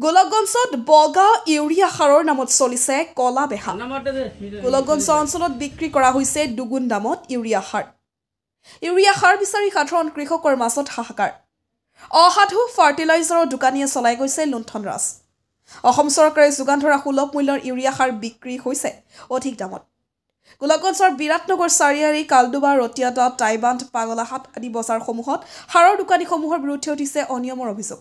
গোলকগঞ্জত বগা urea সাৰৰ নামত চলিছে কলা বেহা। গোলকগঞ্জ অঞ্চলত বিক্ৰী কৰা হৈছে দুগুণ দামত ইউৰিয়া সাৰ। ইউৰিয়া সাৰ বিচাৰি সাধাৰণ কৃষকৰ মাজত হাহাকাৰ। অসাধু ফাৰ্টিলাইজাৰৰ দোকানীয়ে চলাই গৈছে লুণ্ঠন ৰাজ। অসম চৰকাৰে যোগান ধৰা সুলভ মূল্যৰ ইউৰিয়া সাৰ বিক্ৰী হৈছে অধিক দামত। গোলকগঞ্জৰ বিৰাটনগৰ চাৰিআৰি, কালডুবা, ৰতিয়াটা, টাইবান্ধ, পাগলাহাট আদি বজাৰসমূহত সাৰৰ দোকানীসমূহৰ বিৰুদ্ধে উঠিছে অনিয়মৰ অভিযোগ।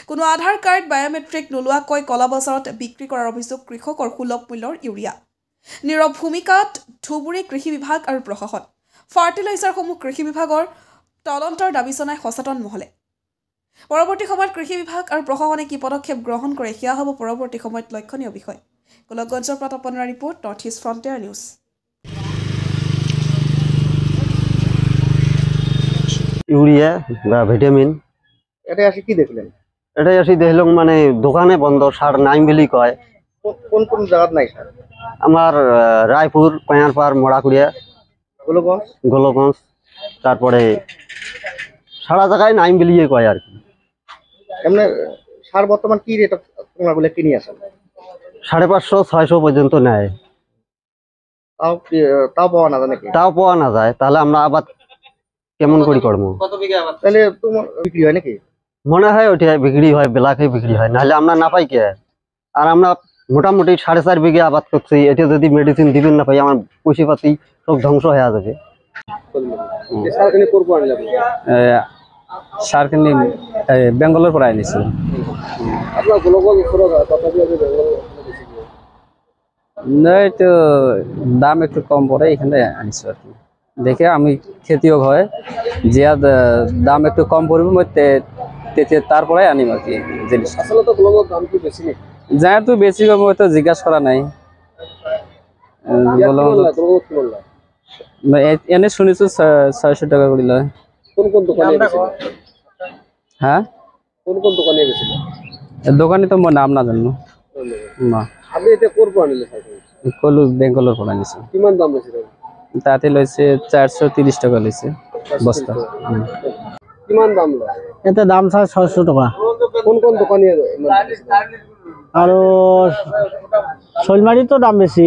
কোনো আধাৰ কাৰ্ড, বায়োমেট্ৰিক নোলোৱাকৈ কলা বজাৰত বিক্ৰী কৰাৰ অভিযোগ কৃষকৰ সুলভ মূল্যৰ ইউৰিয়া। নীৰৱ ভূমিকাত ধুবুৰী কৃষি বিভাগ আৰু প্ৰশাসন। ফাৰ্টিলাইজাৰসমূহ কৃষি বিভাগৰ তদন্তৰ দাবী জনাই সচেতন মহলে। পৰৱৰ্তী সময়ত কৃষি বিভাগ আৰু প্ৰশাসনে কি পদক্ষেপ গ্ৰহণ কৰে সেয়া হ'ব পৰৱৰ্তী সময়ত লক্ষণীয় বিষয়। গোলকগঞ্জৰ পৰা তপনৰ ৰিপৰ্ট, নৰ্থ ইষ্ট ফ্ৰণ্টিয়াৰ নিউজ। ইউরিয়া বা ভিটামিন এটা আসি কি দেখলেন? এটাই আসি দেখলাম মানে দোকানে বন্ধ, সার নাই বলি কয়। কোন কোন জায়গাত নাই সার? আমার রায়পুর, পায়ারপাড়, মোড়াকুড়িয়া, গোলগঞ্জ, তারপরে সারা জায়গায় নাই বলিয়ে কয় আর কি। এমনি সার বর্তমান কি রেট তোমরা বলে কিনে আসেন? 550-600 পর্যন্ত নেয়। তাও পাওয়া না যায় নাকি? তাও পাওয়া না যায়, তাহলে আমরা আবার কেমন করে করবো? তাহলে তোমার বিক্রি হয় নাকি? মনে হয় ওইটাই বিক্রি হয়, বেলাকে বিক্রি হয়, নাহলে আমরা না পাই কে। আর আমরা মোটামুটি 4.5 বিঘা আবাদ করছি, এটা যদি মেডিসিন দিবেন না পাই আমার পয়সা পাতি সব ধ্বংস হয়ে যাবে। সার কিনে বেঙ্গলের পরে আনিছিল। তো দাম একটু কম পড়ে, এখানে আনিছো আর কি। দেখে আমি খেতিও হয় যে দাম একটু কম পড়বে তারপরে আনিম আর কি জিনিস। আসলে তো গোলগঞ্জ দাম কি বেশি নাকি? যেহেতু বেশি কম তো জিজ্ঞাসা করা নাই। এনে শুনেছো 600 টাকা করে লয়। কোন কোন দোকানে? হ্যাঁ, কোন কোন দোকানে গেছিল? দোকানে তো মোর নাম না জানো না। আপনি এটা করবো আনিলে কলু বেঙ্গলের পর আনিছি। কিমান দাম লেছিল? তাতে লইছে 430 টাকা লইছে বস্তা। কিমান দাম লয়? এতে দাম চাই 600 টাকা। কোন কোন দোকানে? আর শৈলমারি তো দাম বেশি,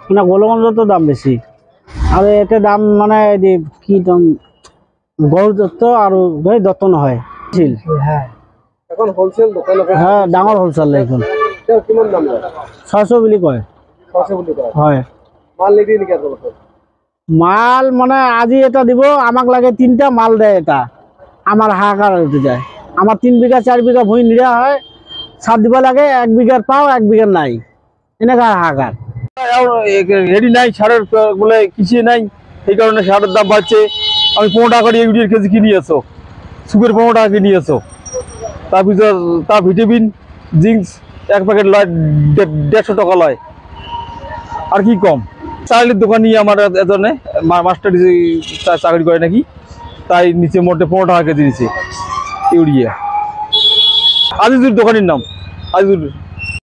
মানে গোলগঞ্জতো দাম বেশি। আর এতে দাম মানে কি দাম গড় দত্ত আর দত্ত নহয়। এখন হোলসেল দোকান? হ্যাঁ, ডাঙর হোলসেল এখন। কিমান দাম লয়? 600 বুলি কয়। 600 বুলি কয়? হয়। মাল নিদি নেকি আপোনালোকে? মাল মানে আজি এটা দিব, আমাক লাগে 3টা মাল দেয়, এটা আমার হাহাকার হতে যায়। আমার 3 বিঘা 4 বিঘা ভূমি নিরা হয়, সার দিব লাগে, 1 বিঘার পাও 1 বিঘার নাই, এনেকা হাহাকার। রেডি নাই, সারের বলে কিছুই নাই, এই কারণে সারের দাম বাড়ছে। আমি 15 টাকা করে ইউরিয়ার কেজি কিনি আছো, সুগার 15 টাকা কিনি আছো। তারপর তার ভিটামিন জিঙ্কস 1 প্যাকেট লয় 150 টাকা লয়। আর কি কম? চালের দোকানি আমার এজনে মাস্টার চাকরি করে নাকি, তাই নিচে মোটে 15 টাকা কেজি নিচ্ছে ইউরিয়া। আজিজুর দোকানের নাম, আজিজুর।